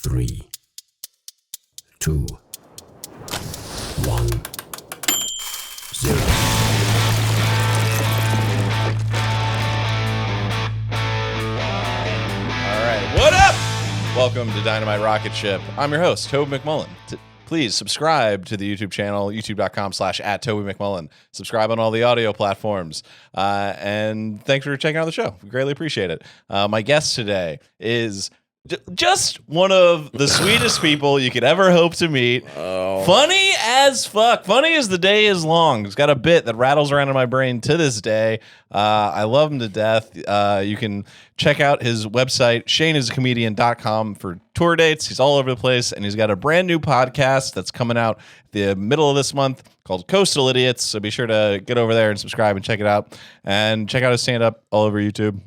3, 2, 1, 0. What up? Welcome to Dynamite Rocketship. I'm your host, Toby McMullen. Please subscribe to the YouTube channel, youtube.com/@TobyMcMullen. Subscribe on all the audio platforms. And thanks for checking out the show. We greatly appreciate it. My guest today is just one of the sweetest people you could ever hope to meet. Oh. Funny as fuck. Funny as the day is long. He's got a bit that rattles around in my brain to this day. I love him to death. You can check out his website, ShaneIsAComedian.com, for tour dates. He's all over the place, and he's got a brand new podcast that's coming out the middle of this month called Coastal Idiots. So be sure to get over there and subscribe and check it out. And check out his stand-up all over YouTube.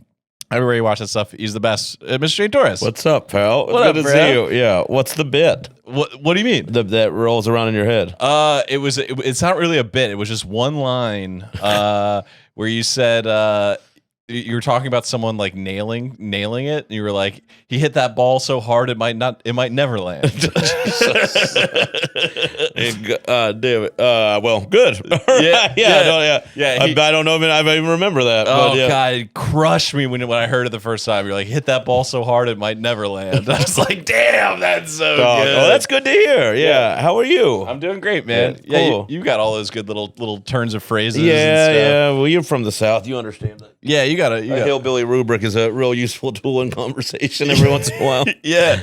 Everywhere you watch that stuff, he's the best. Mr. Shane Torres. What's up, pal? What up, good to bro? see you. Yeah. What's the bit? What do you mean? That rolls around in your head. It's not really a bit. It was just one line where you said you were talking about someone like nailing it, and you were like, he hit that ball so hard it might never land. Damn it. Well, good. Yeah. I don't know if I even remember that. Oh, but yeah. God, it crushed me when I heard it the first time. You're like, hit that ball so hard it might never land. I was like, damn, that's so good. Oh, that's good to hear. Yeah. How are you? I'm doing great, man. Yeah, cool. You got all those good little turns of phrases. Yeah, and stuff. yeah. Well, you're from the South. You understand that. Yeah, you got it. A hillbilly rubric is a real useful tool in conversation every once in a while. Yeah.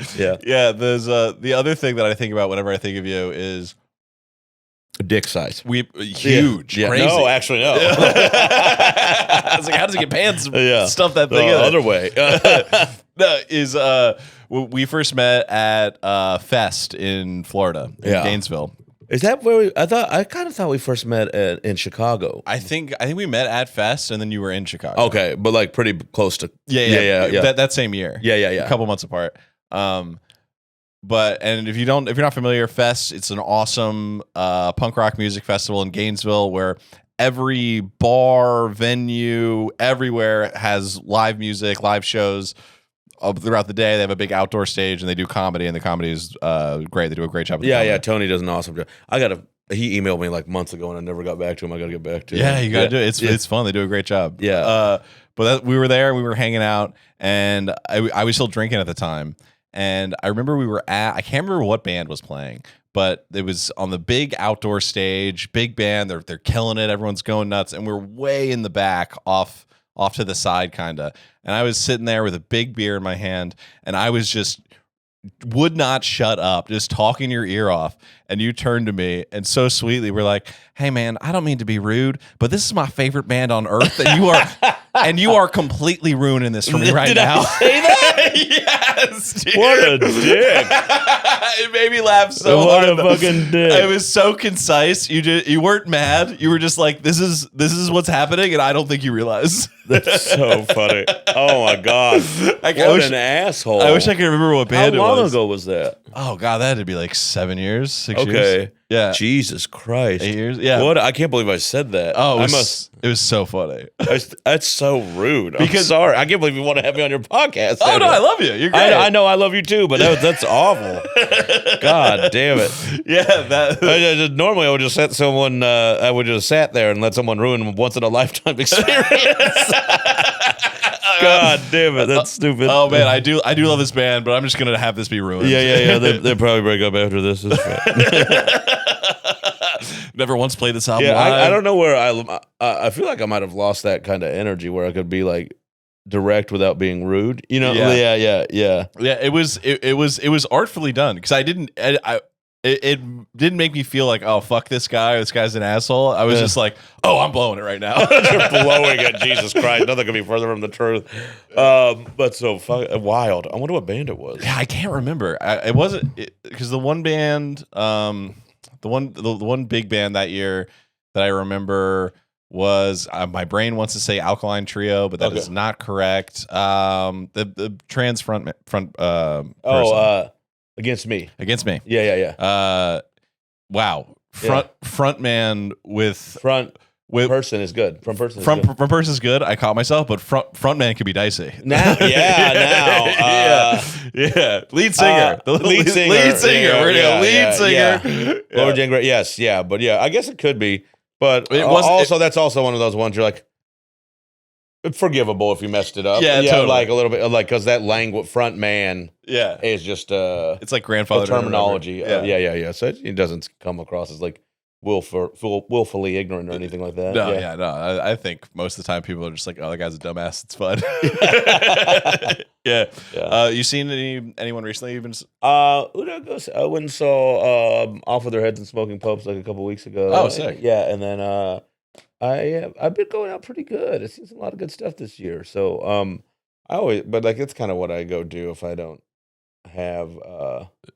There's the other thing that I think about whenever I think of you is dick size. Huge, yeah. crazy. No, actually, no. I was like, how does he get pants? Stuff that thing. Other way. We first met at Fest in Florida, in Gainesville. Is that where I kind of thought we first met in Chicago. I think we met at Fest, and then you were in Chicago. Okay, but like pretty close to. Yeah. That same year. Yeah. A couple months apart. But if you're not familiar, Fest, it's an awesome punk rock music festival in Gainesville where every bar, venue, everywhere has live music, live shows throughout the day. They have a big outdoor stage and they do comedy, and the comedy is great. They do a great job. Yeah. Tony does an awesome job. He emailed me like months ago and I never got back to him. I got to get back to him. Yeah, you got to do it. It's fun. They do a great job. Yeah. We were there. We were hanging out, and I was still drinking at the time. And I remember I can't remember what band was playing, but it was on the big outdoor stage, big band. They're killing it. Everyone's going nuts. And we're way in the back off to the side, kind of. And I was sitting there with a big beer in my hand, and I was just would not shut up, just talking your ear off. And you turned to me and so sweetly were like, hey man, I don't mean to be rude, but this is my favorite band on earth, and you are completely ruining this for me right now. I say that? Yes, dude. What a dick. It made me laugh so hard. What a fucking dick. It was so concise. You weren't mad. You were just like, this is what's happening, and I don't think you realize. That's so funny. Oh my God. What an asshole. I wish I could remember what band it was. How long ago was that? Oh God, that had to be like 7 years, 6 years. Okay. Yeah. Jesus Christ. 8 years. Yeah. What? I can't believe I said that. Oh, it was so funny. That's so rude. I'm sorry. I can't believe you want to have me on your podcast. Oh no, I love you. You're great. I know I love you too, but that's awful. God damn it. Yeah. Normally I would just let someone. I would just sat there and let someone ruin a once in a lifetime experience. God damn it, that's stupid. Oh man, I do love this band, but I'm just gonna have this be ruined. Yeah. They'll probably break up after this. Never once played this album. Yeah, live. I don't know where I feel like I might have lost that kind of energy where I could be like direct without being rude. You know? Yeah. Yeah, it was artfully done because it didn't make me feel like, oh, fuck this guy. This guy's an asshole. I was just like, oh, I'm blowing it right now. You're blowing it. Jesus Christ. Nothing could be further from the truth. But so wild. I wonder what band it was. Yeah, I can't remember. It wasn't because the one band, the one big band that year that I remember was my brain wants to say Alkaline Trio, but that is not correct. The trans front person. Against me. Yeah. Wow. Front man with person is good. From person is From good. person's good. I caught myself, but front man could be dicey. Now. Yeah. Lead singer. The lead singer. Lead singer. Yeah, We're gonna lead singer. Yeah. Lower Jane Grey. Yes, yeah, but yeah, I guess it could be. But that's also one of those ones you're like, forgivable if you messed it up. Yeah, totally. Like a little bit, like because that language front man, Yeah, is just it's like grandfather terminology. Yeah. So it doesn't come across as like willfully ignorant or anything like that. No. I think most of the time people are just like, oh, that guy's a dumbass. It's fun. Yeah. You seen anyone recently? You've been I went and saw Off with Their Heads and Smoking Popes like a couple weeks ago. Oh, sick. Yeah, and then I've been going out pretty good. I've seen a lot of good stuff this year. So I always, but like it's kind of what I go do if I don't have.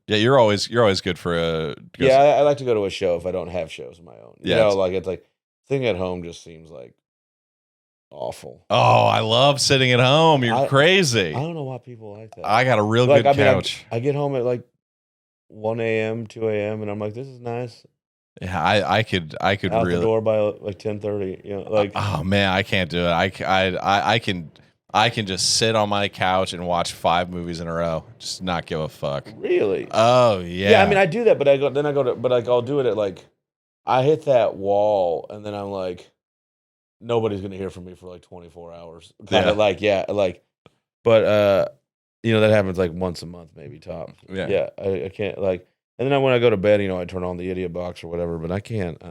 Yeah, you're always good for a. I like to go to a show if I don't have shows of my own. Yeah, like it's like thing at home just seems like awful. Oh, I love sitting at home. You're crazy. I don't know why people like that. I got a real good couch. I get home at like 1 a.m., 2 a.m., and I'm like, this is nice. Yeah, I could out really the door by like 10:30. Like oh man, I can't do it. I can just sit on my couch and watch 5 movies in a row, just not give a fuck. Really? Oh yeah. Yeah, I mean I do that, but I'll do it at like I hit that wall, and then I'm like, nobody's gonna hear from me for like 24 hours. But that happens like once a month, maybe tops. Yeah. I can't like. And then when I go to bed, I turn on the idiot box or whatever, but I can't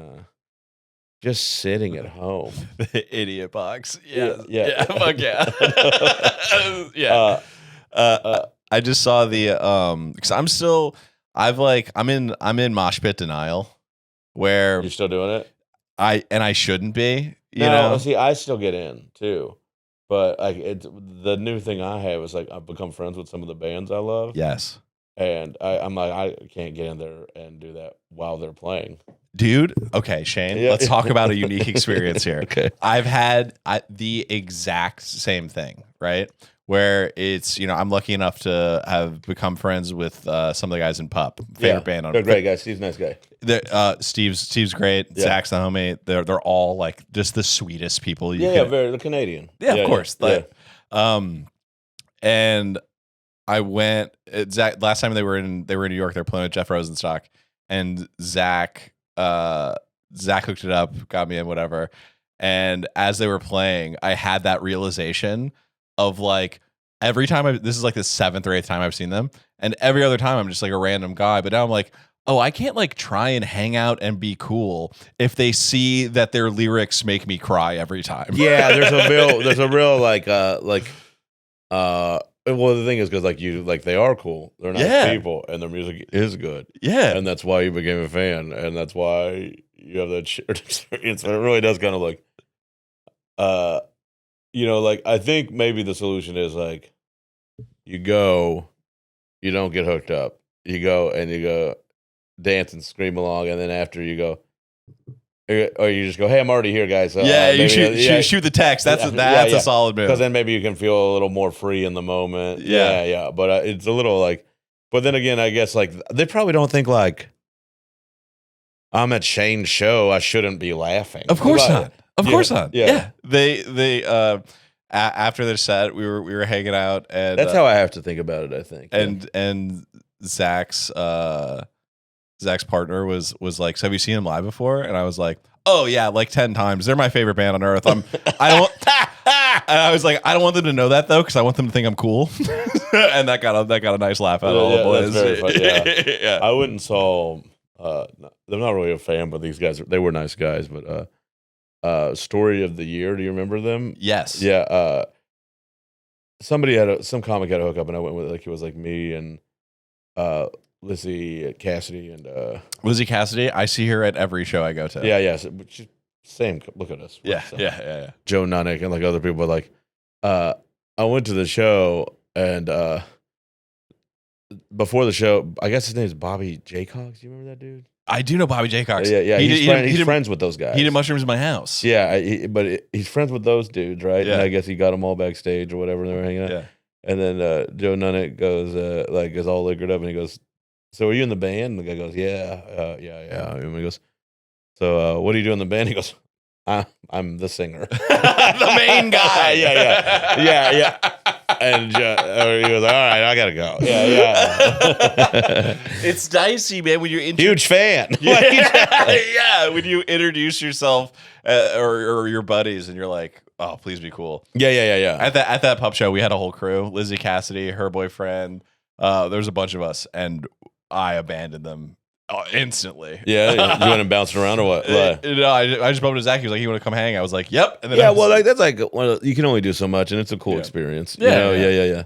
just sitting at home. The idiot box. Yeah. Fuck yeah. Yeah. I just saw the because I'm in mosh pit denial where you're still doing it. I shouldn't be. You know, know, see, I still get in too, but like the new thing I have is like I've become friends with some of the bands I love. Yes. And I'm like, I can't get in there and do that while they're playing. Dude, okay, Shane, let's talk about a unique experience here. Okay. I've had the exact same thing, right? Where it's, I'm lucky enough to have become friends with some of the guys in Pup. Favorite band on They're great guys. Steve's a nice guy. Steve's great. Yeah. Zach's the homie. They're all like just the sweetest people. They're Canadian. Yeah, of course. And I went. Last time they were in New York. They were playing with Jeff Rosenstock, and Zach hooked it up, got me in, whatever. And as they were playing, I had that realization of like every time this is like the 7th or 8th time I've seen them, and every other time I'm just like a random guy. But now I'm like, oh, I can't like try and hang out and be cool if they see that their lyrics make me cry every time. Yeah, there's a real well, the thing is because they are cool. They're nice people, and their music is good. Yeah, and that's why you became a fan, and that's why you have that shared experience. But it really does kind of like, I think maybe the solution is like, you go, you don't get hooked up. You go and you go dance and scream along, and then after you go. Or you just go, hey, I'm already here, guys. You shoot the text. That's a solid move. Because then maybe you can feel a little more free in the moment. Yeah. But it's a little like, but then again, I guess like they probably don't think like I'm at Shane's show. I shouldn't be laughing. Of course not. Of course not. Yeah. They after their set, we were hanging out, and that's how I have to think about it. I think. And Zach's partner was like, so have you seen him live before? And I was like, oh yeah, like 10 times. They're my favorite band on earth. And I was like, I don't want them to know that though, because I want them to think I'm cool. And that got a nice laugh out of all the boys. That's very fun, yeah. I went and saw I'm not really a fan, but these guys, they were nice guys. But Story of the Year, do you remember them? Yes. Yeah. Some comic had a hookup, and I went with it was like me and Lizzie Cassidy and Lizzie Cassidy. I see her at every show I go to. Yeah. Same. Look at us. Yeah. Joe Nunnick and like other people. Like, I went to the show, and before the show, I guess his name is Bobby J. Cox. Do you remember that dude? I do know Bobby J. Cox. Yeah. He's friends with those guys. He did mushrooms in my house. Yeah, but he's friends with those dudes, right? Yeah. And I guess he got them all backstage or whatever. And they were hanging out. Yeah. And then Joe Nunnick goes, is all liquored up, and he goes, so are you in the band? And the guy goes, yeah. And he goes, so what do you do in the band? He goes, I'm the singer. The main guy. yeah. And he was like, all right, I gotta go. Yeah. It's dicey, man, when you're Huge fan. Yeah, when you introduce yourself or your buddies and you're like, oh, please be cool. Yeah. At that pub show, we had a whole crew. Lizzie Cassidy, her boyfriend. There was a bunch of us, and I abandoned them instantly. Yeah, you went and bounced around or what? No, I just bumped into Zach. He was like, "You want to come hang?" I was like, "Yep." And then that's like you can only do so much, and it's a cool experience. Yeah.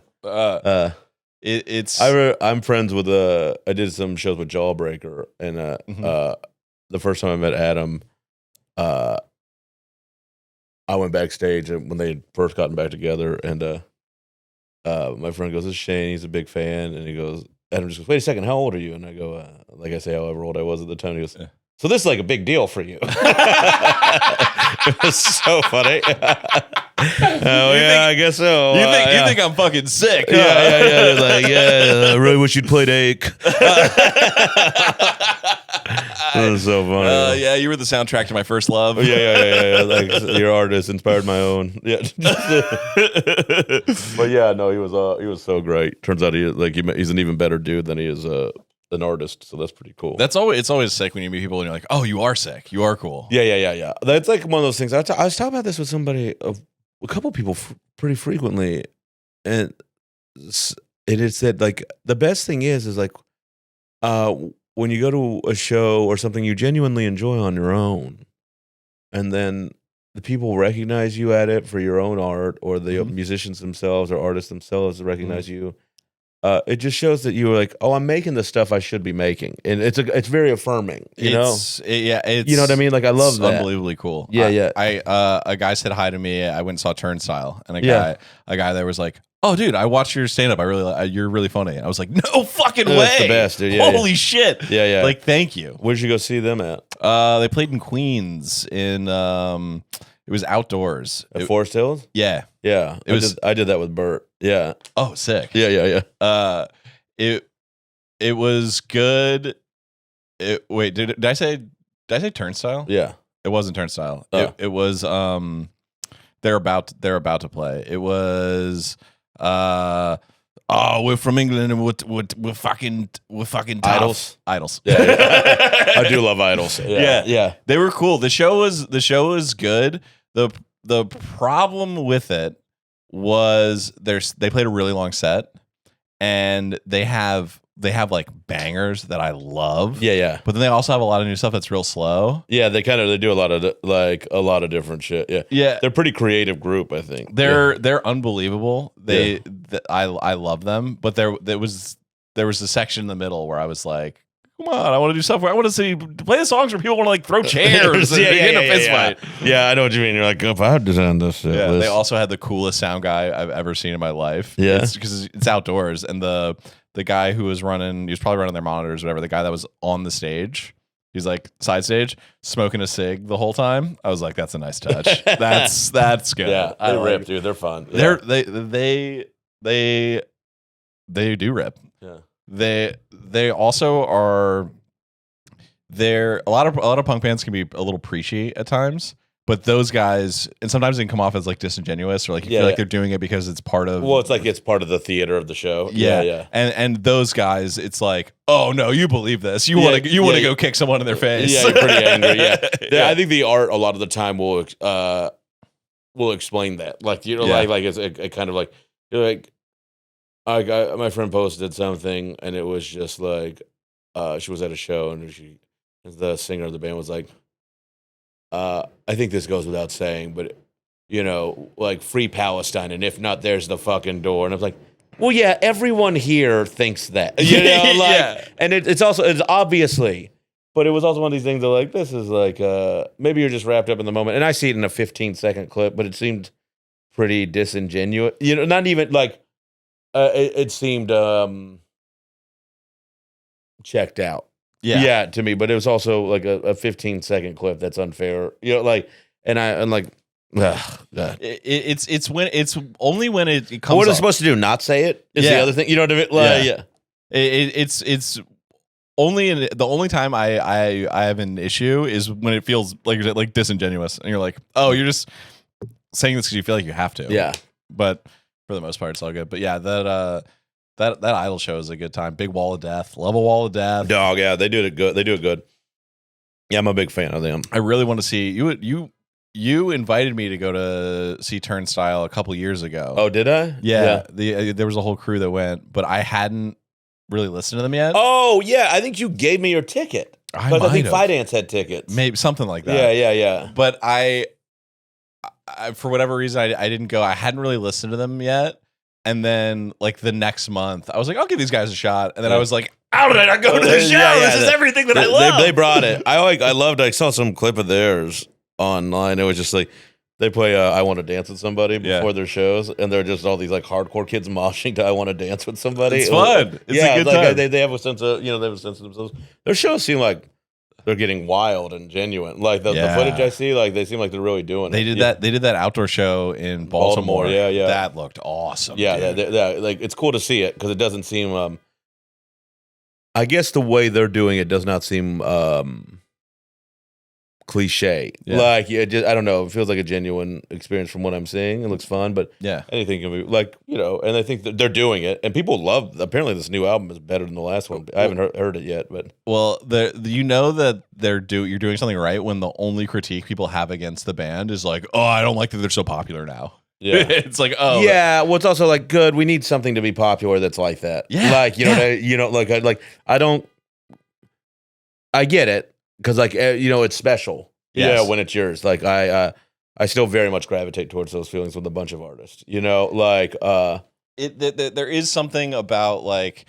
I'm friends with I did some shows with Jawbreaker, and the first time I met Adam, I went backstage when they had first gotten back together, and my friend goes, "This is Shane. He's a big fan," and he goes. Adam just goes, wait a second, how old are you? And I go, like I say, however old I was at the time. He goes, so this is like a big deal for you. It was so funny. I guess so. You think I'm fucking sick? Huh? Yeah. Like, I really wish you'd played Ake. That was so funny. Yeah, you were the soundtrack to my first love. Yeah. Like your artist inspired my own. Yeah. But yeah, no, he was so great. Turns out he's an even better dude than he is an artist. So that's pretty cool. It's always sick when you meet people and you're like, oh, you are sick. You are cool. Yeah. That's like one of those things. I was talking about this with somebody, a couple people pretty frequently, and it is said like the best thing is like when you go to a show or something you genuinely enjoy on your own, and then the people recognize you at it for your own art, or the musicians themselves or artists themselves recognize you. It just shows that you were like, oh, I'm making the stuff I should be making, and it's very affirming. You know what I mean. Like I love that. Unbelievably cool. Yeah. A guy said hi to me. I went and saw Turnstile, and a guy there was like, oh, dude, I watched your stand up. You're really funny. I was like, no fucking way. That's the best, dude. Holy shit. Yeah. Like, thank you. Where'd you go see them at? They played in Queens it was outdoors. At Forest Hills? Yeah. Yeah. I did that with Bert. Yeah. Oh, sick. Yeah. It was good. Wait, did I say Turnstile? Yeah. It wasn't Turnstile. It was they're about to play. It was we're from England and we're fucking tough. Idols. Yeah. I do love Idols. Yeah. They were cool. The show was good. The problem with it was they played a really long set, and they have like bangers that I love. Yeah. But then they also have a lot of new stuff that's real slow. Yeah, they do a lot of different shit. Yeah. Yeah. They're a pretty creative group, I think. They're unbelievable. I love them, but there was a section in the middle where I was like, come on, I want to do stuff where I want to play the songs where people want to like throw chairs and get in a fist fight. Yeah, I know what you mean. You're like, if I designed this shit. Yeah, they also had the coolest sound guy I've ever seen in my life. Yeah. Because it's outdoors, and the guy who was he was probably running their monitors or whatever, the guy that was on the stage, he's like side stage, smoking a cig the whole time. I was like, that's a nice touch. That's good. Yeah, they rip, dude. They're fun. Yeah. They do rip. Yeah. They also are. A lot of punk bands can be a little preachy at times, but those guys, and sometimes they can come off as like disingenuous, or like you feel like they're doing it because it's part of. Well, it's like it's part of the theater of the show. Yeah. And those guys, it's like, oh no, you believe this? You want to go kick someone in their face? Yeah, you're pretty angry. Yeah. I think the art a lot of the time will explain that. Like like it's a kind of like you're like. My friend posted something, and it was just like she was at a show, and the singer of the band was like, I think this goes without saying, but like free Palestine, and if not, there's the fucking door. And I was like, well, yeah, everyone here thinks that, and it's obviously, but it was also one of these things that like this is like maybe you're just wrapped up in the moment, and I see it in a 15-second clip, but it seemed pretty disingenuous, not even like. It seemed checked out. Yeah, to me, but it was also like a 15-second clip that's unfair. I'm like, ugh, God. It's only when it comes. What are up. supposed to do? Not say it? Is the other thing. You know what I mean? Like, It's the only time I have an issue is when it feels like disingenuous, and you're like, oh, you're just saying this because you feel like you have to. Yeah. But for the most part, it's all good. But yeah, that idol show is a good time. Big Wall of Death, Level Wall of Death. Dog, yeah, they do it good. They do it good. Yeah, I'm a big fan of them. I really want to see you. You invited me to go to see Turnstile a couple years ago. Oh, did I? Yeah. There was a whole crew that went, but I hadn't really listened to them yet. Oh, yeah. I think you gave me your ticket. Because I think Fidance had tickets. Maybe something like that. Yeah. But I for whatever reason, I didn't go. I hadn't really listened to them yet. And then, like, the next month, I was like, I'll give these guys a shot. And then I was like, how did I not go to the show? This is everything that I love. They brought it. I saw some clip of theirs online. It was just like, they play I Want to Dance with Somebody before their shows. And they're just all these, like, hardcore kids moshing to I Want to Dance with Somebody. It's fun. It's a good time. They have a sense of, they have a sense of themselves. Their shows seem like they're getting wild and genuine. Like the footage I see, like they seem like they're really doing it. They did that outdoor show in Baltimore. Yeah. That looked awesome. Yeah, like it's cool to see it because it doesn't seem. I guess the way they're doing it does not seem cliche. Yeah. Like I don't know. It feels like a genuine experience from what I'm seeing. It looks fun, but anything can be like And I think that they're doing it, and people love. Apparently, this new album is better than the last one. I haven't heard it yet, but that you're doing something right when the only critique people have against the band is like, oh, I don't like that they're so popular now. Yeah, it's like, oh, yeah. Well, it's also like good. We need something to be popular that's like that. Yeah, like I don't. I get it. Because it's special. Yes. Yeah, when it's yours. Like I still very much gravitate towards those feelings with a bunch of artists. There is something about like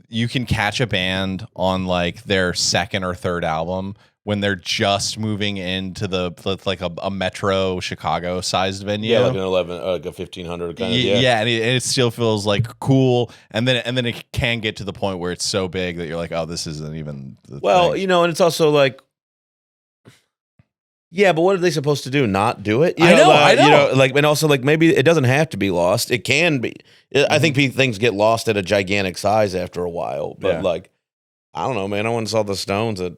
you can catch a band on like their second or third album when they're just moving into like a metro Chicago sized venue. Yeah, like an 1500 kind of. Yeah, and it still feels like cool, and then it can get to the point where it's so big that you're like, oh, this isn't even the thing. And it's also like, yeah, but what are they supposed to do? Not do it? I know. And also like maybe it doesn't have to be lost. It can be. I think things get lost at a gigantic size after a while. But like, I don't know, man. I went and saw the Stones at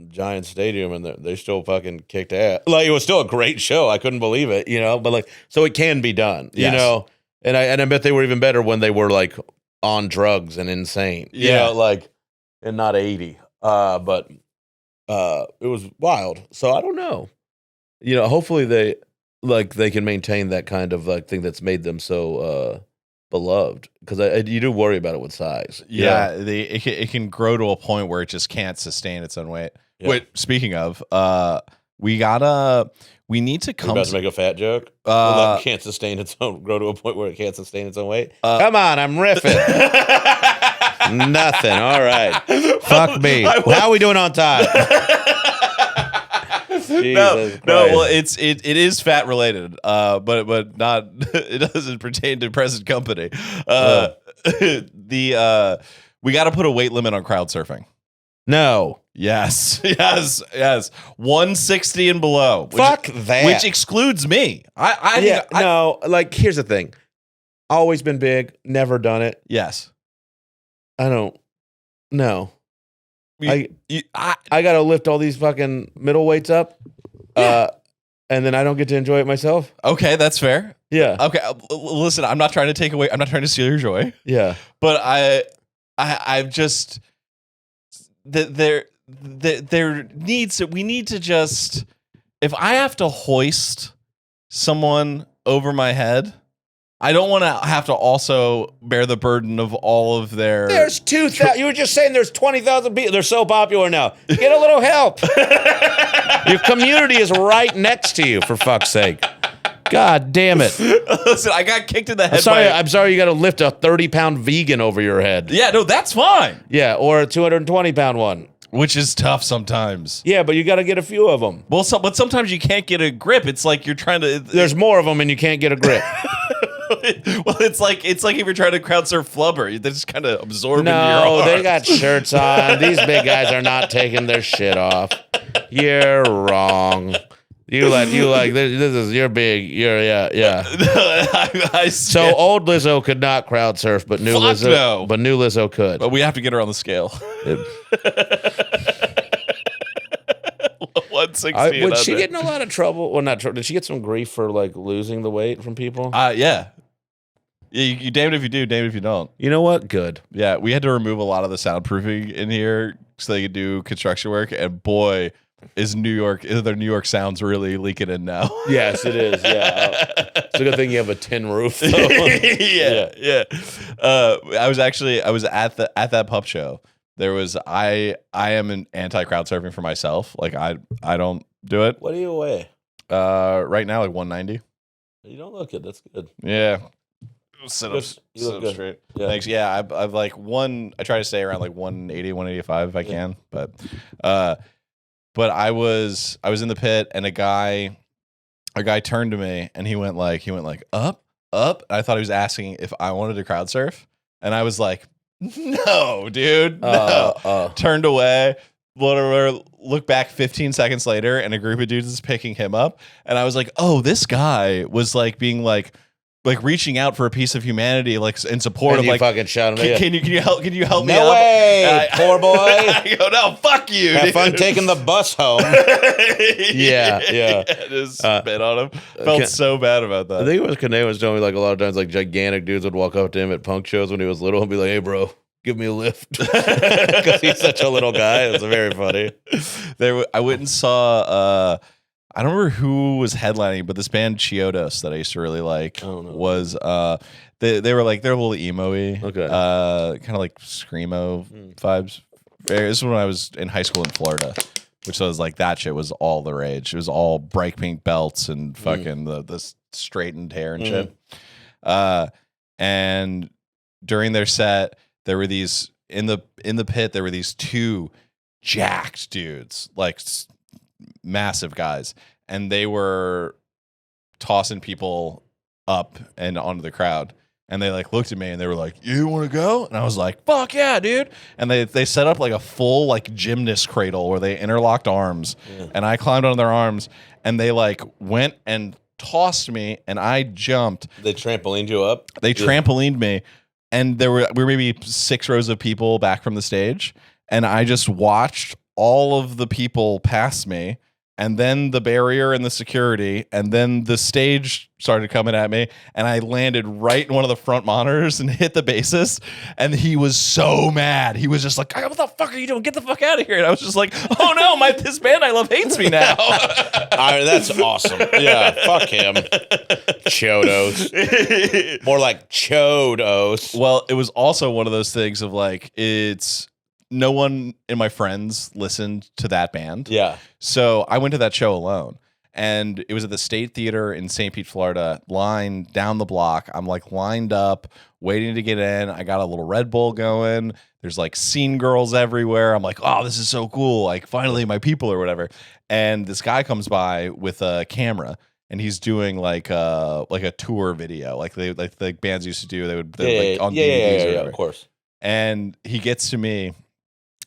Giant Stadium, and they still fucking kicked ass. Like, it was still a great show. I couldn't believe it, but like, so it can be done, and I bet they were even better when they were like on drugs and insane, and not 80. But it was wild. So I don't know, hopefully they can maintain that kind of like thing that's made them so beloved, because you do worry about it with size. Yeah, it can grow to a point where it just can't sustain its own weight. Yeah. Wait, speaking of, we need to come. You're about to make a fat joke. Can't sustain its own. Grow to a point where it can't sustain its own weight. Come on, I'm riffing. Nothing. All right. Fuck me. How are we doing on time? No. Well, it is fat related, but not. It doesn't pertain to present company. We got to put a weight limit on crowd surfing. No. Yes. 160 and below. Fuck that. Which excludes me. Here's the thing. Always been big. Never done it. Yes. I don't. No. I got to lift all these fucking middleweights up, and then I don't get to enjoy it myself. Okay, that's fair. Yeah. Okay, listen, I'm not trying to take away. I'm not trying to steal your joy. Yeah. But I've just we need to just, if I have to hoist someone over my head, I don't want to have to also bear the burden of all of their. There's 2,000. You were just saying there's 20,000 people. They're so popular now. Get a little help. Your community is right next to you, for fuck's sake. God damn it. Listen, I got kicked in the head. I'm sorry you got to lift a 30-pound vegan over your head. Yeah, no, that's fine. Yeah, or a 220-pound one. Which is tough sometimes. Yeah, but you got to get a few of them. Well, but sometimes you can't get a grip. It's like you're trying to. There's more of them and you can't get a grip. Well, it's like if you're trying to crowd surf flubber, they just kind of absorb into your arms. No, they got shirts on. These big guys are not taking their shit off. You're wrong. You like this is you're big. Yeah. So yeah. old Lizzo could not crowd surf, but new Fuck Lizzo no. but new Lizzo could. But we have to get her on the scale. 160. Would she get in a lot of trouble? Well, not trouble. Did she get some grief for like losing the weight from people? Yeah. You damned if you do, damned if you don't. You know what? Good. Yeah, we had to remove a lot of the soundproofing in here so they could do construction work. And boy, is their New York sounds really leaking in now. Yes, it is. Yeah, it's a good thing you have a tin roof. Though. yeah. I was at that pup show. There was I am an anti crowd surfing for myself. Like I don't do it. What do you weigh? Right now like 190. You don't look it. That's good. Yeah. Sit up good. straight. Yeah. Thanks. Yeah, I've like I try to stay around like 180, 185 if I can. But I was in the pit and a guy turned to me and he went like up. I thought he was asking if I wanted to crowd surf. And I was like, no, dude. No. Turned away. Whatever, look back 15 seconds later and a group of dudes is picking him up. And I was like, oh, this guy was like being like reaching out for a piece of humanity, like in support and of you like fucking shot him. Can you help me out? No way, poor boy. I go, no, fuck you. Have dude. fun taking the bus home. yeah. Just spit on him. Felt so bad about that. I think it was Conan was telling me like a lot of times like gigantic dudes would walk up to him at punk shows when he was little and be like, "Hey, bro, give me a lift," because he's such a little guy. It was very funny. I went and saw. I don't remember who was headlining, but this band Chiodos that I used to really like was they were like they're a little emo-y, okay, kind of like screamo vibes. This is when I was in high school in Florida, which was like that shit was all the rage. It was all bright pink belts and fucking the straightened hair and shit. And during their set, there were these in the pit. There were these two jacked dudes, like massive guys, and they were tossing people up and onto the crowd. And they like looked at me and they were like, "You want to go?" And I was like, "Fuck yeah, dude!" And they set up like a full like gymnast cradle where they interlocked arms, and I climbed on their arms, and they like went and tossed me, and I jumped. They trampolined you up. They trampolined me, and we were maybe 6 rows of people back from the stage, and I just watched all of the people pass me. And then the barrier and the security, and then the stage started coming at me, and I landed right in one of the front monitors and hit the bassist, and he was so mad. He was just like, "What the fuck are you doing? Get the fuck out of here!" And I was just like, "Oh no, this band I love hates me now." That's awesome. Yeah, fuck him. Chodos. More like Chodos. Well, it was also one of those things of like, no one in my friends listened to that band. Yeah. So I went to that show alone. And it was at the State Theater in St. Pete, Florida, line down the block. I'm like lined up, waiting to get in. I got a little Red Bull going. There's like scene girls everywhere. I'm like, oh, this is so cool. Like finally my people or whatever. And this guy comes by with a camera. And he's doing like a tour video, like the bands used to do. They would like on DVDs or whatever. Of course. And he gets to me.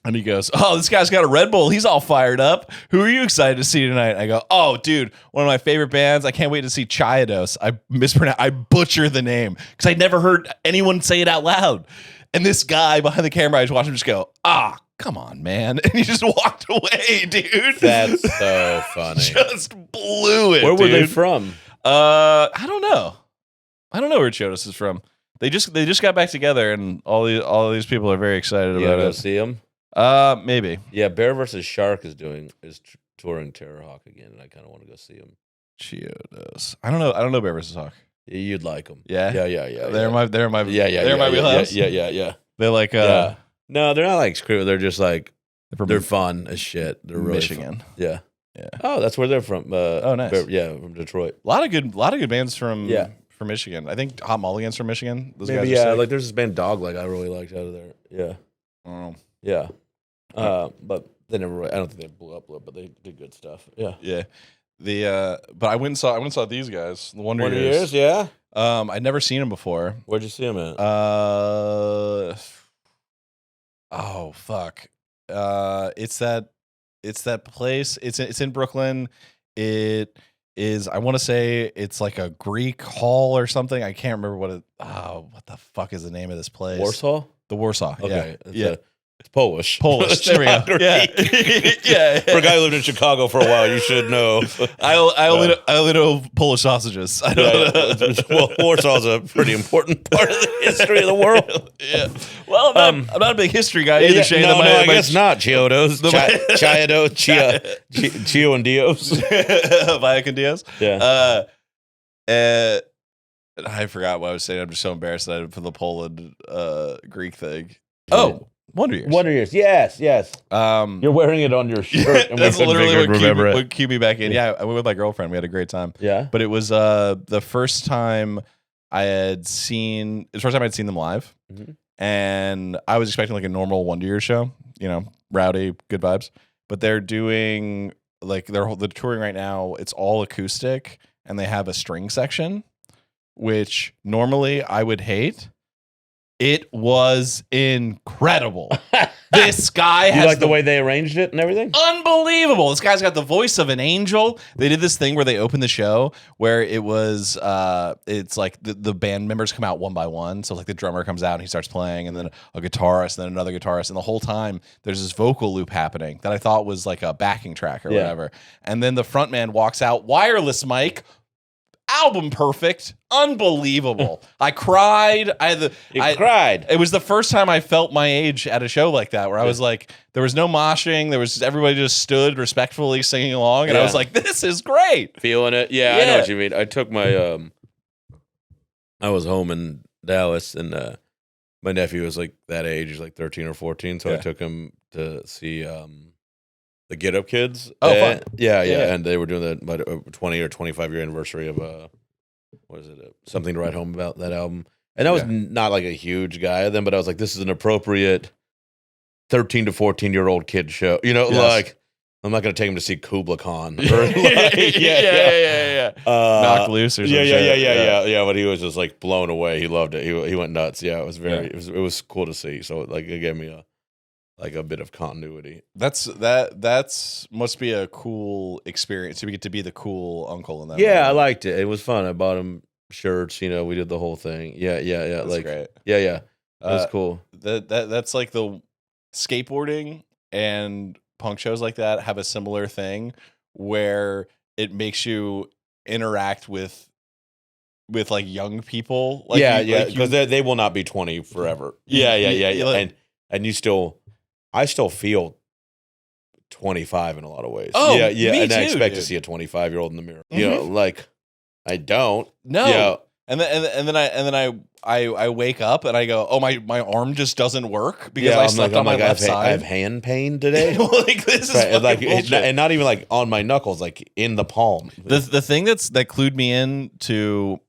And he goes, "Oh, this guy's got a Red Bull. He's all fired up. Who are you excited to see tonight?" And I go, "Oh, dude, one of my favorite bands. I can't wait to see Chiodos." I butcher the name because I'd never heard anyone say it out loud. And this guy behind the camera, I just watched him just go, "Come on, man." And he just walked away, dude. That's so funny. Just blew it. Where were they dude. from? I don't know. I don't know where Chiodos is from. They just got back together, and all these people are very excited about go it. See them? Maybe. Yeah, Bear vs. Shark is touring Terrorhawk again, and I kind of want to go see him. Chiodos. I don't know Bear vs. Hawk. You'd like them. Yeah. Yeah. They're my wheelhouse. Yeah. They're like No, they're not like screw. They're just like from they're fun as shit. They're really Michigan. Fun. Yeah. Oh, that's where they're from. Oh, nice. From Detroit. A lot of good bands from Michigan. I think Hot Mulligan's from Michigan. Those Maybe, guys are sick. like there's this band Dogleg I really liked out of there. Yeah. Yeah. But they never really, I don't think they blew up, but they did good stuff. Yeah. Yeah. But I went and saw these guys, the Wonder Years, yeah. I'd never seen them before. Where'd you see them at? Oh fuck. It's that place. It's in Brooklyn. It is, I want to say it's like a Greek hall or something. I can't remember what the fuck is the name of this place? Warsaw? The Warsaw. Okay. Yeah. It's Polish. Polish. There we go. Yeah. Yeah. For a guy who lived in Chicago for a while, you should know. I only know Polish sausages. I don't know. Well, Warsaw's a pretty important part of the history of the world. Yeah. Well, I'm not a big history guy either, Shane. No, I guess not. Chiodos. Chiado, Chio and Dios. Viac and Dios. Yeah. I forgot what I was saying. I'm just so embarrassed that I didn't put the Poland Greek thing. Oh, Wonder Years. Wonder Years. Yes. You're wearing it on your shirt. And that's literally what cued me back in. Yeah. I went with my girlfriend. We had a great time. Yeah. But it was the first time I'd seen them live. Mm-hmm. And I was expecting like a normal Wonder Years show, rowdy, good vibes. But they're doing like they're touring right now. It's all acoustic, and they have a string section, which normally I would hate. It was incredible. This guy has you like the way they arranged it and everything? Unbelievable. This guy's got the voice of an angel. They did this thing where they opened the show where it was it's like the band members come out one by one. So like the drummer comes out and he starts playing, and then a guitarist, and then another guitarist, and the whole time there's this vocal loop happening that I thought was like a backing track or whatever. And then the front man walks out, wireless mic, album perfect, unbelievable. I cried. I cried. It was the first time I felt my age at a show like that, where I was like, there was no moshing. There was everybody just stood respectfully singing along, and I was like, this is great. Feeling it. Yeah, I know what you mean. I took my I was home in Dallas, and my nephew was like that age, he's like 13 or 14, so I took him to see the Get Up Kids. Oh, fun. Yeah. And they were doing the 20 or 25 year anniversary of what is it? Something to Write Home About, that album. And I was not like a huge guy of them, but I was like, this is an appropriate 13 to 14-year-old kid show. Like I'm not going to take him to see Kubla Khan. Or like, Knocked Loose or something. Yeah. But he was just like blown away. He loved it. He went nuts. Yeah, it was it was cool to see. So like it gave me a bit of continuity. That's must be a cool experience. We get to be the cool uncle in that. Yeah, I liked it. It was fun. I bought him shirts. We did the whole thing. Yeah. That's like great. Yeah. It was cool. That's like the skateboarding and punk shows like that have a similar thing where it makes you interact with like young people. Like because they will not be 20 forever. Yeah. And I still feel 25 in a lot of ways. Oh, yeah, me and too, I expect to dude. see a 25-year-old in the mirror. Mhm. Like I don't. No. Yeah. And then I wake up and I go, oh, my arm just doesn't work because I slept on my left side. I have hand pain today. Like this is fucking bullshit. And not even like on my knuckles, like in the palm. The thing that clued me in to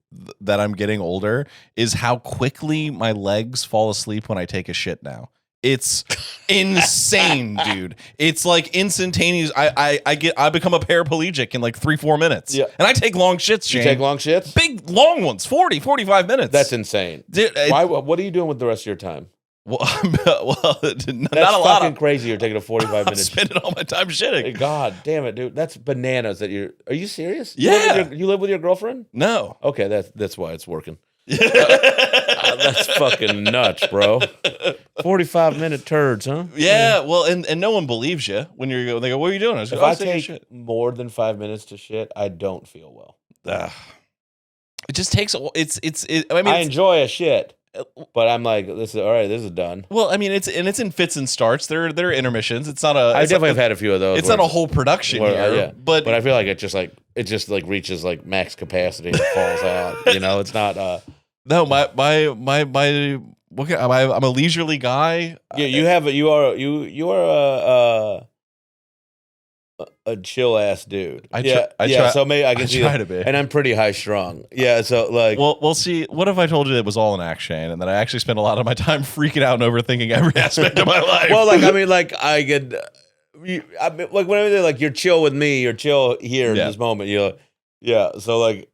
that I'm getting older is how quickly my legs fall asleep when I take a shit now. It's insane, dude. It's like instantaneous. I become a paraplegic in like 3-4 minutes. Yeah. And I take long shits, Shane. You take long shits? Big long ones, 40-45 minutes. That's insane. Dude, what are you doing with the rest of your time? Well, That's not a lot. Fucking crazy. You're taking a 45 minute. Spending all my time shitting. God damn it, dude. That's bananas. Are you serious? Yeah. You live with your girlfriend? No. Okay, that's why it's working. That's fucking nuts, bro. 45-minute turds, huh? Yeah. Well, and no one believes you when they go, what are you doing? I was if like, I take more than 5 minutes to shit, I don't feel well. It just takes. I enjoy a shit. But I'm like, this is done. Well, I mean, it's in fits and starts. There are intermissions. It's not a. I definitely have had a few of those. It's not a whole production here, but I feel like it just reaches like max capacity and falls out. It's not. No, I'm a leisurely guy. Yeah, you are a chill ass dude. I try. So maybe I can see try to be, and I'm pretty high strung. Yeah, so like, well, we'll see. What if I told you it was all an act, Shane, and that I actually spent a lot of my time freaking out and overthinking every aspect of my life? Well, like I mean, like I could, like whenever they're like, you're chill with me, you're chill here in this moment. Yeah. So like,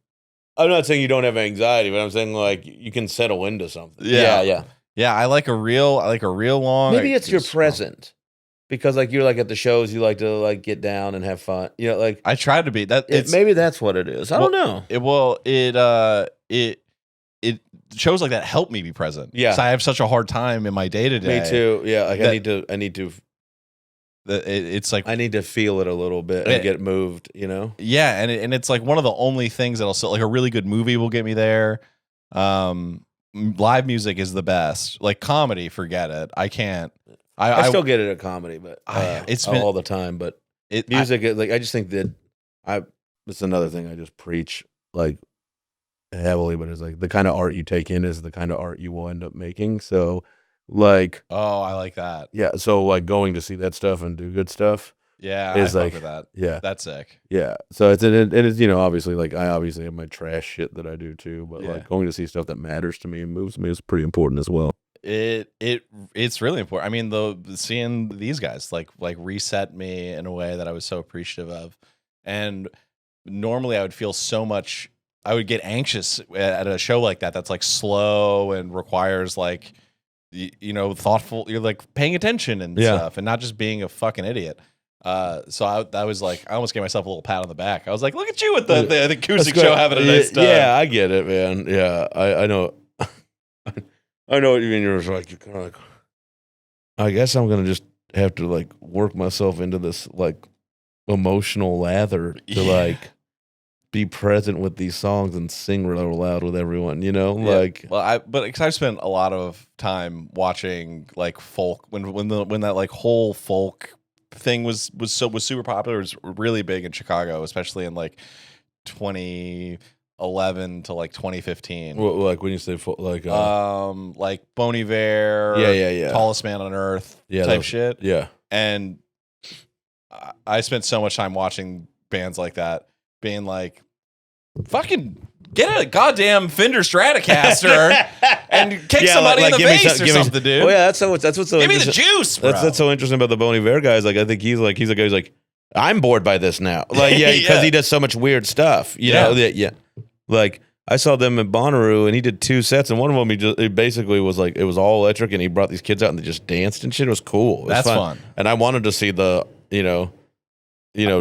I'm not saying you don't have anxiety, but I'm saying like you can settle into something. Yeah. I like a real long. Maybe it's your present. because like you're like at the shows, you like to like get down and have fun. You know, like I try to be that. maybe that's what it is. I don't know. It shows like that help me be present. Yeah. 'Cause I have such a hard time in my day to day. Me too. Yeah, like that- I need to. It's like I need to feel it a little bit and get moved. You know. yeah, and it's like one of the only things that'll still like a really good movie will get me there. Live music is the best. Like comedy, forget it. I can't. I still get it at comedy, but it's been all the time. But music, like I just think that it's another thing I just preach like heavily, but it's like the kind of art you take in is the kind of art you will end up making. So like, oh, I like that. Yeah. So like going to see that stuff and do good stuff. Yeah, is I like fuck with that. Yeah, that's sick. Yeah. So it's you know, obviously like I obviously have my trash shit that I do too, but Yeah. like going to see stuff that matters to me and moves me is pretty important as well. It's really important. I mean, seeing these guys like reset me in a way that I was so appreciative of, and normally I would feel so much. I would get anxious at a show like that. That's like slow and requires like you know thoughtful. You're like paying attention and stuff, and not just being a fucking idiot. So I was like, I almost gave myself a little pat on the back. I was like, look at you with the acoustic show having a nice time. Yeah, I get it, man. Yeah, I know. I know what you mean. You're like, you're kind of like, I guess I'm gonna just have to like work myself into this like emotional lather to like be present with these songs and sing real loud with everyone. You know, like because I've spent a lot of time watching like folk when that like whole folk thing was super popular. It was really big in Chicago, especially in like 2011 to like 2015. Well, like when you say like Bon Iver, yeah, Tallest Man on Earth, type shit. Yeah, and I spent so much time watching bands like that, being like, fucking get a goddamn Fender Stratocaster and kick somebody in the face or something, dude. Oh yeah, that's what's so give me the juice, bro. That's so interesting about the Bon Iver guys. Like I think he's a guy who's like, I'm bored by this now. Like because he does so much weird stuff. You know, Like I saw them at Bonnaroo and he did 2 sets and one of them it basically was like it was all electric and he brought these kids out and they just danced and shit. It was cool. It was That's fun. And I wanted to see the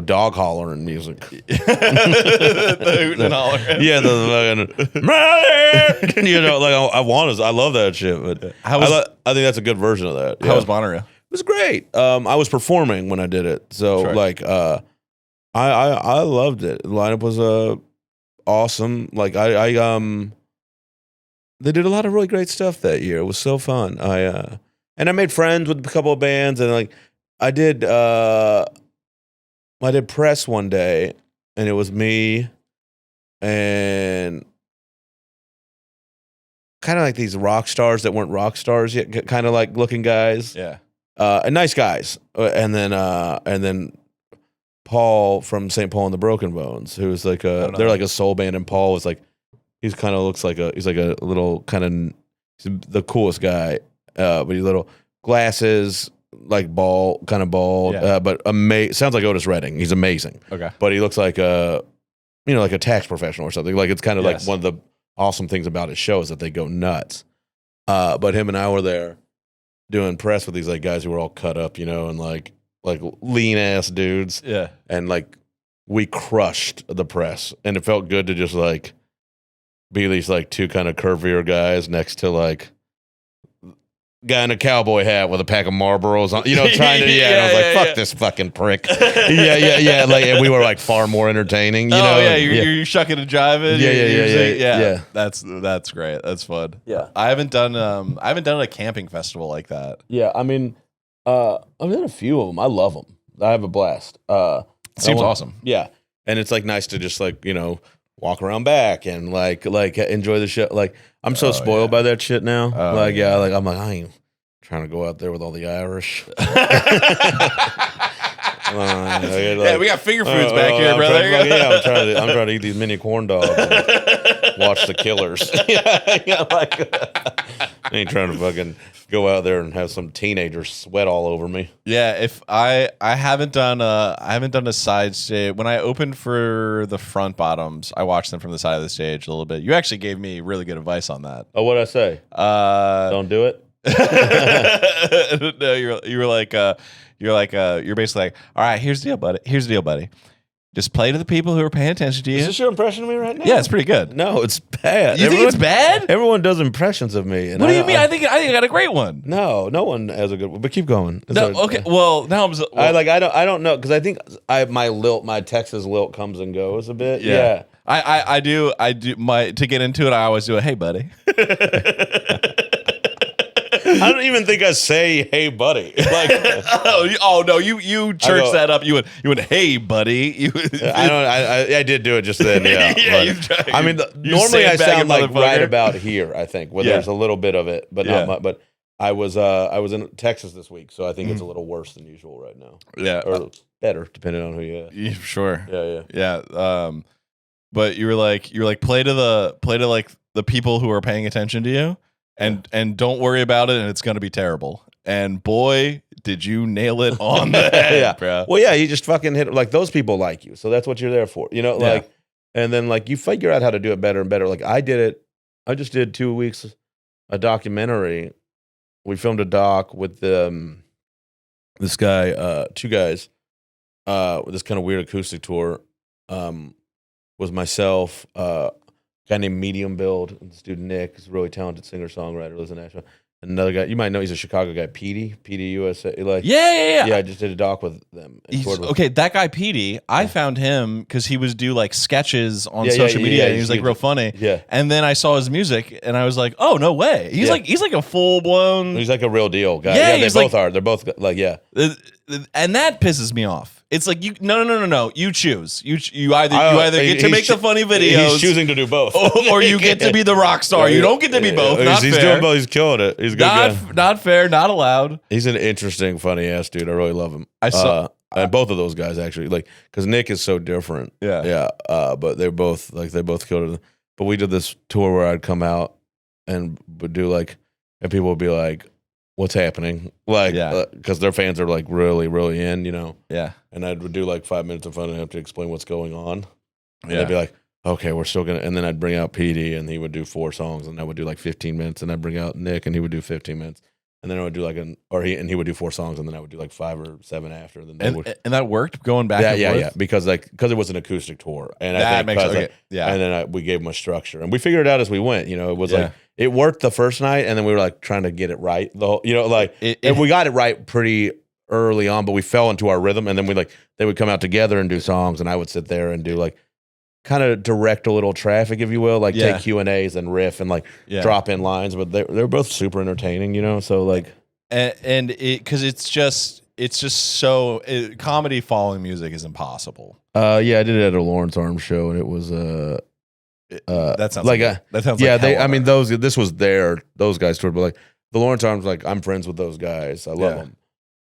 dog hollering music. The hooting and hollering. Yeah, the fucking I love that shit. But I think that's a good version of that. How was Bonnaroo? It was great. I was performing when I did it, so like I loved it. The lineup was awesome. Like I they did a lot of really great stuff that year. It was so fun. And I made friends with a couple of bands, and like I did press one day, and it was me and kind of like these rock stars that weren't rock stars yet, kind of like looking guys. Yeah. And nice guys. And then Paul from St. Paul and the Broken Bones, who's like they're like a soul band, and Paul was like, he's kind of looks like he's like a little kind of, he's the coolest guy, but he's little glasses, like bald, but sounds like Otis Redding. He's amazing. Okay. But he looks like like a tax professional or something. Like it's kind of like one of the awesome things about his show is that they go nuts. But him and I were there doing press with these like guys who were all cut up, and like lean ass dudes. Yeah. And like we crushed the press, and it felt good to just like be these like 2 kind of curvier guys next to like guy in a cowboy hat with a pack of Marlboros on, trying to, and I was like, fuck this fucking prick. Yeah. Like, and we were like far more entertaining, you're shucking and jiving. Yeah. That's great. That's fun. Yeah. I haven't done a camping festival like that. Yeah. I mean, I've done a few of them. I love them. I have a blast. Seems awesome. Yeah. And it's like nice to just like, walk around back and like enjoy the shit. Like I'm so spoiled by that shit now. I'm like I ain't trying to go out there with all the Irish. We got finger foods back here, brother. I'm trying to eat these mini corn dogs and watch the Killers. I ain't trying to fucking go out there and have some teenager sweat all over me. Yeah, if I haven't done a side stage. When I opened for the Front Bottoms, I watched them from the side of the stage a little bit. You actually gave me really good advice on that. Oh, what'd I say? Don't do it. No, you were like you're basically like, all right, here's the deal, buddy. Here's the deal, buddy. Just play to the people who are paying attention to you. Is this your impression of me right now? Yeah, it's pretty good. No, it's bad. You think it's bad? Everyone does impressions of me. And What do you mean? I think I got a great one. No one has a good one. But keep going. No, okay. Well, now I don't know because I think my Texas lilt comes and goes a bit. Yeah. I do to get into it. I always do a hey, buddy. I don't even think I say "Hey, buddy." Like, oh no, you churched that up. You went, "Hey, buddy." I did do it just then. Yeah. Normally I sound like right about here. I think where there's a little bit of it, but not much. But I was in Texas this week, so I think it's a little worse than usual right now. Yeah, or better depending on who you ask. Yeah, sure. Yeah. But you were like play to the people who are paying attention to you. And don't worry about it, and it's going to be terrible. And boy, did you nail it on the head, bro. Well, yeah, you just fucking hit it. Like, those people like you, so that's what you're there for. Like, and then, like, you figure out how to do it better and better. Like, I did it. I just did 2 weeks, a we filmed a doc with this guy, two guys, with this kind of weird acoustic tour. Was myself, guy named Medium Build, this dude Nick, is a really talented singer-songwriter, lives in Nashville. Another guy, you might know, he's a Chicago guy, Petey USA. Like, yeah. Yeah, I just did a doc with them. Okay, that guy Petey, I found him because he would do like sketches on social media, and he was like real funny. Yeah. And then I saw his music, and I was like, oh, no way. He's like a full-blown... He's like a real deal guy. Yeah, they both are. They're both like, yeah. And that pisses me off. It's like no. You choose. You either get to make the funny videos. He's choosing to do both, or you get to be the rock star. You don't get to be both. Not he's fair. Doing both. He's killing it. He's a good guy. Not fair. Not allowed. He's an interesting, funny ass dude. I really love him. I saw and both of those guys actually, like, because Nick is so different. Yeah. But they both killed it. But we did this tour where I'd come out and would do like, and people would be like, what's happening? Like, because their fans are like really, really in, Yeah. And I would do like 5 minutes of fun and have to explain what's going on. And they'd be like, okay, we're still going to, and then I'd bring out Petey and he would do 4 songs and I would do like 15 minutes and I'd bring out Nick and he would do 15 minutes. And then I would do like he would do 4 songs and then I would do like 5 or 7 after. And that worked going back and forth? Yeah. Because it was an acoustic tour. And I think and then we gave them a structure and we figured it out as we went, it was like, it worked the first night, and then we were like trying to get it right. The whole, and we got it right pretty early on, but we fell into our rhythm, and then they would come out together and do songs, and I would sit there and do like kind of direct a little traffic, if you will, like take Q&As and riff and like drop in lines. But they're both super entertaining, So like, and because it's just so comedy following music is impossible. I did it at a Lawrence Arms show, and it was that sounds like this was those guys toured, but like the Lawrence Arms, like I'm friends with those guys. I love them.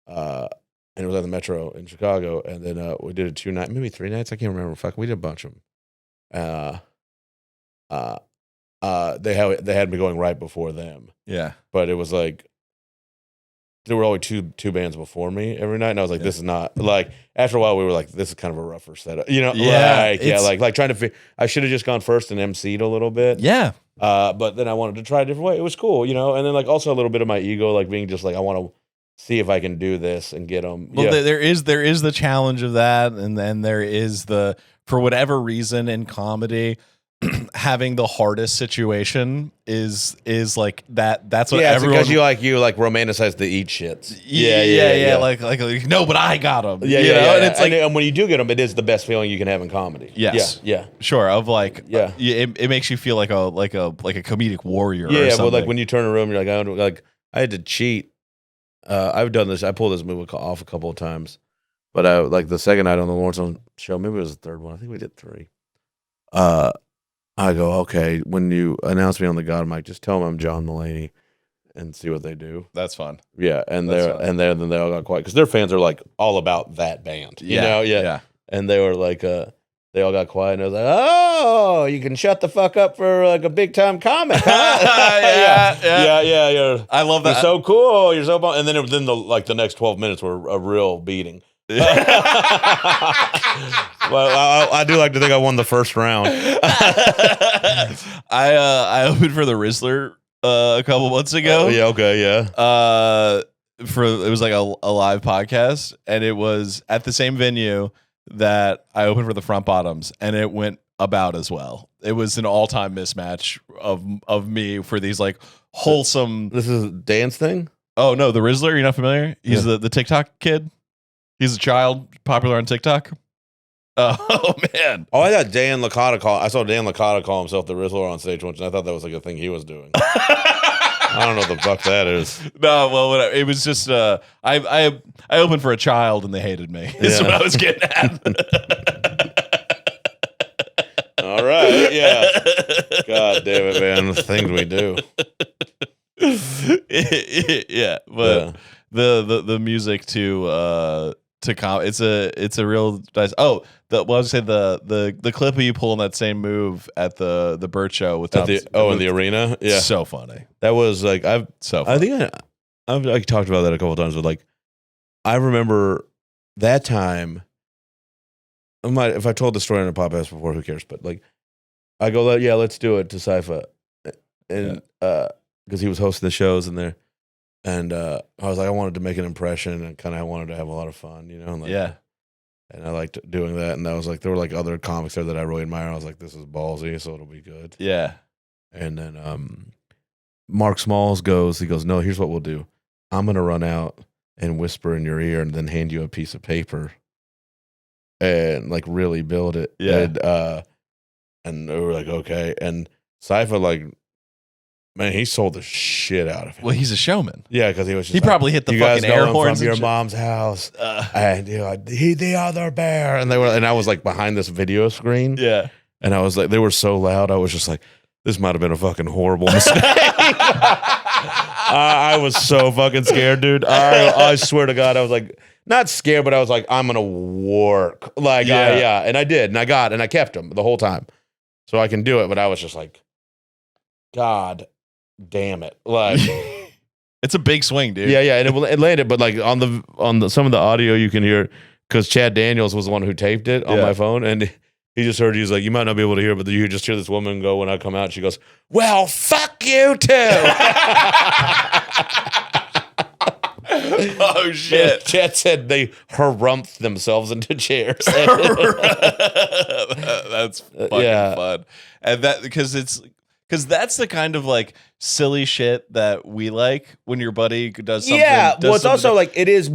And it was at the Metro in Chicago, and then we did it 2 nights, maybe 3 nights. I can't remember. Fuck, we did a bunch of them. They had me going right before them. Yeah, but it was like there were only two bands before me every night, and I was like, this is not like. After a while, we were like, this is kind of a rougher setup, like trying to. I should have just gone first and emceed a little bit, but then I wanted to try a different way. It was cool, and then like also a little bit of my ego, like being just like, I want to see if I can do this and get them. Well, there is the challenge of that, and then there is for whatever reason in comedy. Having the hardest situation is like that. That's what everyone. Because you romanticize the eat shits. Yeah. Like no, but I got them. Yeah. And it's like, and when you do get them, it is the best feeling you can have in comedy. Yes. Yeah. Sure. Of like, it makes you feel like a comedic warrior. Yeah. Or something. But like when you turn a room, you're like, I had to cheat. I've done this. I pulled this movie off a couple of times, but like the second night on the Lawrence show, maybe it was the third one. I think we did 3. I go, okay, when you announce me on the God mic, just tell them I'm John Mulaney and see what they do. That's fun. Yeah, then they all got quiet because their fans are like all about that band. You know? Yeah. And they were like, they all got quiet, and I was like, oh, you can shut the fuck up for like a big time comic, huh? Yeah. I love that. You're so cool. You're so fun. And then the next 12 minutes were a real beating. Well, I do like to think I won the first round. I opened for the Rizzler a couple months ago. Yeah. it was like a live podcast, and it was at the same venue that I opened for the Front Bottoms, and it went about as well. It was an all-time mismatch of me for these like wholesome. This is a dance thing? Oh no, the Rizzler, you're not familiar? He's the TikTok kid. He's a child popular on TikTok. Oh man! Oh, I thought Dan Licata I saw Dan Licata call himself the Rizzler on stage once, and I thought that was like a thing he was doing. I don't know what the fuck that is. No, well, whatever. It was just I opened for a child and they hated me. Is what I was getting at. All right, yeah. God damn it, man! The things we do. Yeah, but the music to it's a real nice. Oh, what I was saying, the clip of you pulling that same move at the Bert show with Tom, in the arena, yeah, so funny. That was like I think I've like talked about that a couple of times, but like I remember that time. If I told the story on a podcast before, who cares? But like I go, yeah, let's do it to Cypher, and because he was hosting the shows in there. And I was like, I wanted to make an impression and kind of wanted to have a lot of fun, you know? And like, yeah. And I liked doing that. And I was like, there were like other comics there that I really admire. I was like, this is ballsy, so it'll be good. Yeah. And then Mark Smalls he goes, no, here's what we'll do. I'm going to run out and whisper in your ear and then hand you a piece of paper and like really build it. Yeah. And they were like, okay. And Cypher, like, man, he sold the shit out of it. Well, he's a showman. Yeah, because he was just he probably hit the fucking air horns from your mom's house. And you know, he the other bear. And I was like behind this video screen. Yeah. And I was like, they were so loud. I was just like, this might have been a fucking horrible mistake. I was so fucking scared, dude. I swear to God, I was like, not scared, but I was like, I'm gonna work. Like, yeah. And I did, and I kept him the whole time. So I can do it, but I was just like, God damn it. Like it's a big swing, dude. Yeah, and it landed, but like on the some of the audio you can hear, because Chad Daniels was the one who taped it on my phone, and he just heard, he's like, you might not be able to hear, but you just hear this woman go when I come out, she goes, well, fuck you too. Oh shit. Chad said they harumphed themselves into chairs. That's fucking fun. And that because that's the kind of like silly shit that we like when your buddy does something. Yeah, well, it's also like it is.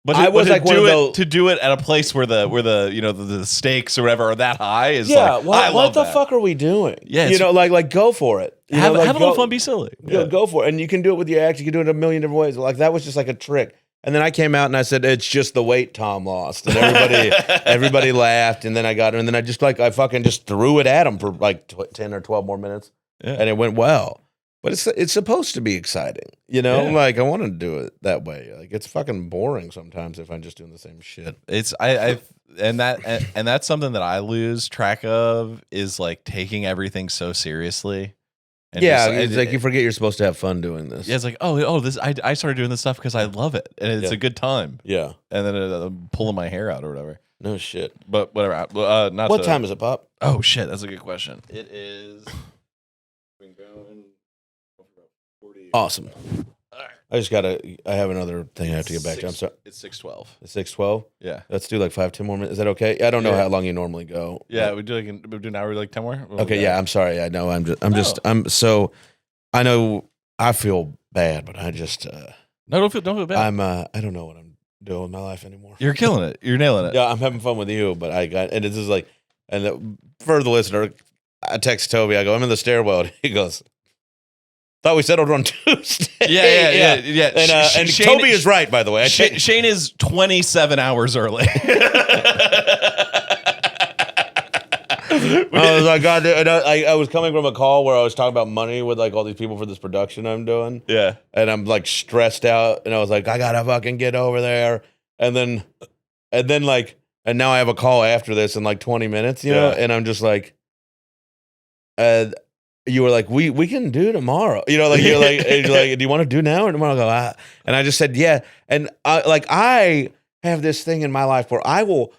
But to do it at a place where the you know the stakes or whatever are that high is like, what the fuck are we doing? Yeah, you know, like go for it. Have a little fun, be silly. Go for it, and you can do it with your act. You can do it a million different ways. Like that was just like a trick. And then I came out and I said, it's just the weight Tom lost. And everybody laughed. And then I got it. And then I fucking just threw it at him for like 10 or 12 more minutes. Yeah. And it went well. But it's supposed to be exciting. You know? Yeah. Like I want to do it that way. Like it's fucking boring sometimes if I'm just doing the same shit. It's and that's something that I lose track of is like taking everything so seriously. And it's like you forget you're supposed to have fun doing this. Yeah, it's like, this I started doing this stuff because I love it and it's a good time. Yeah, and then I'm pulling my hair out or whatever. No shit. But whatever. What time is it, Pop? Oh shit, that's a good question. It is. Been going. Awesome. All right. I have another thing I have to get back to. I'm sorry. It's 6:12. It's 6:12. Yeah. Let's do like 5-10 more minutes. Is that okay? I don't know how long you normally go. Yeah, we do an hour, like 10 more. Okay. Yeah. I'm sorry. I know. I know. I feel bad, but I just. No, don't feel bad. I don't know what I'm doing with my life anymore. You're killing it. You're nailing it. Yeah, I'm having fun with you, but and this is like, for the listener, I text Toby. I go, I'm in the stairwell. He goes, thought we settled on Tuesday. Yeah. And Toby is right, by the way. Shane is 27 hours early. I was like, God, I was coming from a call where I was talking about money with like all these people for this production I'm doing. Yeah. And I'm like stressed out, and I was like, I gotta fucking get over there. And then now I have a call after this in like 20 minutes, you know, and I'm just like, you were like, we can do tomorrow. You know, like you're like, do you want to do now or tomorrow? I go, and I just said, yeah. And I have this thing in my life where I will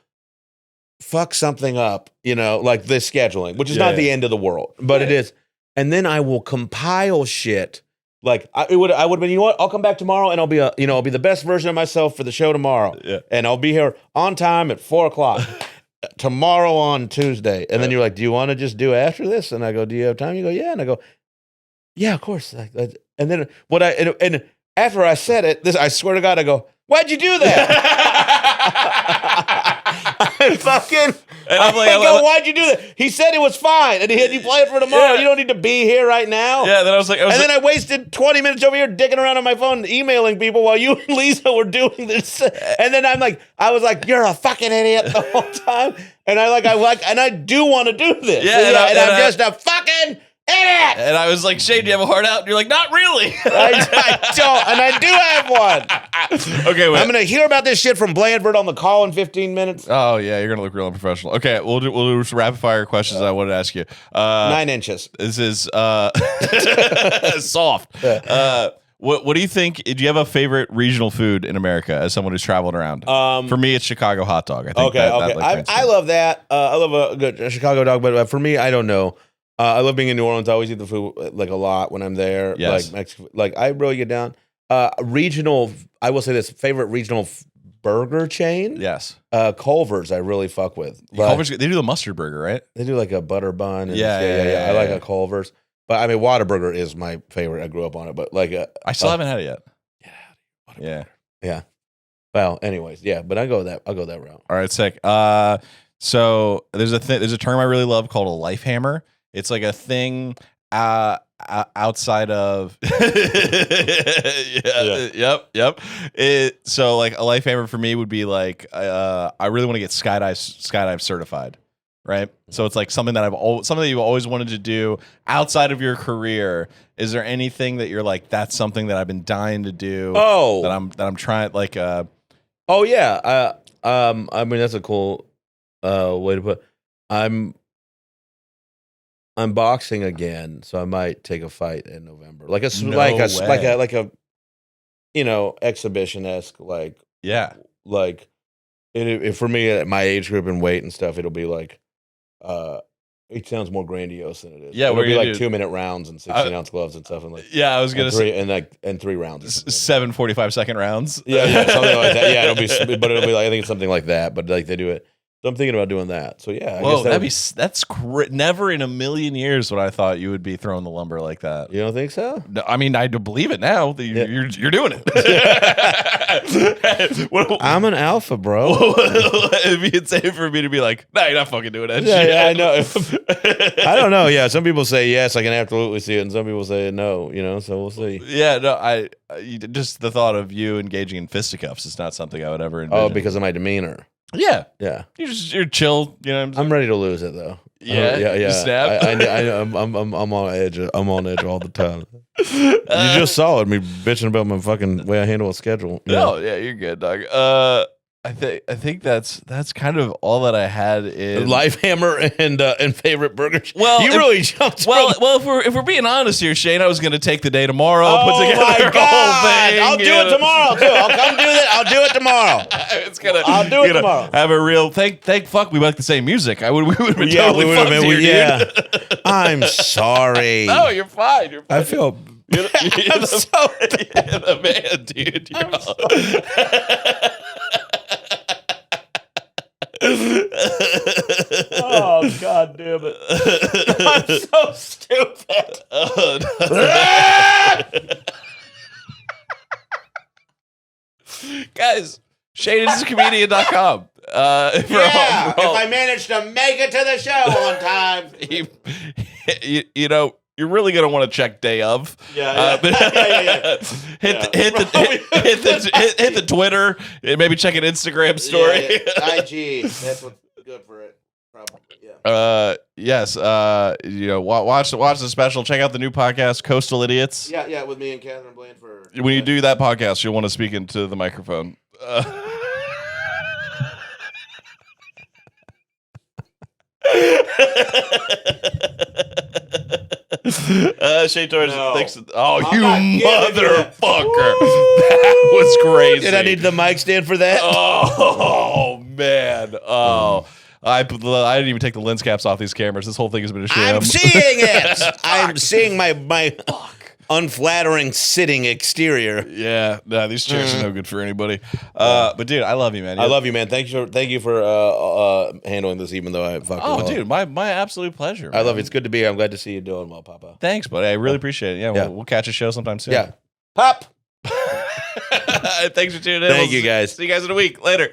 fuck something up, you know, like this scheduling, which is not the end of the world, but it is. And then I will compile shit Like I would have been, you know what? I'll come back tomorrow and I'll be I'll be the best version of myself for the show tomorrow. Yeah. And I'll be here on time at 4:00 tomorrow on Tuesday. And then you're like, do you want to just do after this? And I go, do you have time? You go, yeah. And I go, yeah, of course. And then and after I said it, I swear to God, I go, why'd you do that? I'm like, why'd you do that? He said it was fine, and you play it for tomorrow. Yeah. You don't need to be here right now. Yeah, then I was like, I wasted 20 minutes over here dicking around on my phone, emailing people while you and Lisa were doing this. And then I was like, you're a fucking idiot the whole time. And I do want to do this. Yeah, and I'm just a fucking idiot. And I was like, Shane, do you have a heart out? And you're like, not really. I don't, and I do have one. Okay, wait. I'm going to hear about this shit from Blandford on the call in 15 minutes. Oh, yeah, you're going to look real unprofessional. Okay, we'll do some rapid fire questions I wanted to ask you. 9 inches. This is soft. What do you think? Do you have a favorite regional food in America as someone who's traveled around? For me, it's Chicago hot dog. I think I love that. I love a good Chicago dog, but for me, I don't know. I love being in New Orleans. I always eat the food like a lot when I'm there. Yes. Like Mexico, like I really get down. Regional, I will say this, favorite regional burger chain. Yes. Culver's I really fuck with. Culver's, they do the mustard burger, right? They do like a butter bun. And Yeah. I like a Culver's. But I mean, Whataburger is my favorite. I grew up on it. But like, I still haven't had it yet. Yeah. Yeah. Well, anyways, yeah. But I'll go that route. All right, sick. So there's a term I really love called a life hammer. It's like a thing outside of Yep. So like a life hammer for me would be like I really want to get skydive certified, right? So it's like something that something that you've always wanted to do outside of your career. Is there anything that you're like, that's something that I've been dying to do? Oh, that I'm trying like oh yeah. I mean that's a cool way to put. I'm boxing again, so I might take a fight in November. Like a exhibition-esque, like it for me at my age group and weight and stuff, it'll be like it sounds more grandiose than it is. Yeah, it'll be like 2-minute rounds and 16-ounce gloves and stuff, and like I was gonna say and 3 rounds, 7 45-second rounds. Yeah, something like that. Yeah, it'll be like I think it's something like that, but like they do it. So I'm thinking about doing that. So yeah, that's never in a million years what I thought you would be throwing the lumber like that. You don't think so? No, I mean, I do believe it now that you're doing it. I'm an alpha, bro. It'd be insane for me to be like, no, you're not fucking doing that. Yeah, I know. I don't know. Yeah, some people say yes, I can absolutely see it, and some people say no. So we'll see. Yeah, no, just the thought of you engaging in fisticuffs is not something I would ever envision. Oh, because of my demeanor. Yeah. You're chill. You know what I'm saying? I'm ready to lose it though. Yeah. You snap. I'm on edge. I'm on edge all the time. You just saw it, me bitching about my fucking way I handle a schedule. No, yeah, you're good, dog. I think that's kind of all that I had in life hammer and favorite burger. Well, you really jumped. Well, if we're being honest here, Shane, I was going to take the day tomorrow, put together my a whole thing. I'll do it tomorrow too. I'll come do that. I'll do it tomorrow. I'll do it tomorrow. Have a real thank fuck we like the same music. We would have been totally fucked here, dude. I'm sorry. No, you're fine. You're fine. I feel. You're the man, dude. Oh God damn it! I'm so stupid. Guys, ShaneIsAComedian.com. If I manage to make it to the show on time, you're really gonna want to check day of. Yeah. Hit the Twitter. Maybe check an Instagram story. IG. That's what's good for it. Probably. Yeah. Yes. Watch the special. Check out the new podcast, Coastal Idiots. Yeah. With me and Catherine Blandford. When you do that podcast, you'll want to speak into the microphone. Shane Torres, thanks. Oh, you motherfucker! That was crazy. Did I need the mic stand for that? Oh man! Oh, I didn't even take the lens caps off these cameras. This whole thing has been a sham. I'm seeing it. I'm seeing my. Fuck. unflattering sitting exterior. Yeah, no, these chairs are no good for anybody. But dude, I love you, man. I love you, man. Thank you for handling this, even though I fucking. Oh, dude, my absolute pleasure. I love you. It's good to be here. I'm glad to see you doing well, Papa. Thanks, buddy. I really appreciate it. Yeah, we'll catch a show sometime soon. Yeah, Pop. Thanks for tuning in. Thank you, guys. See you guys in a week. Later.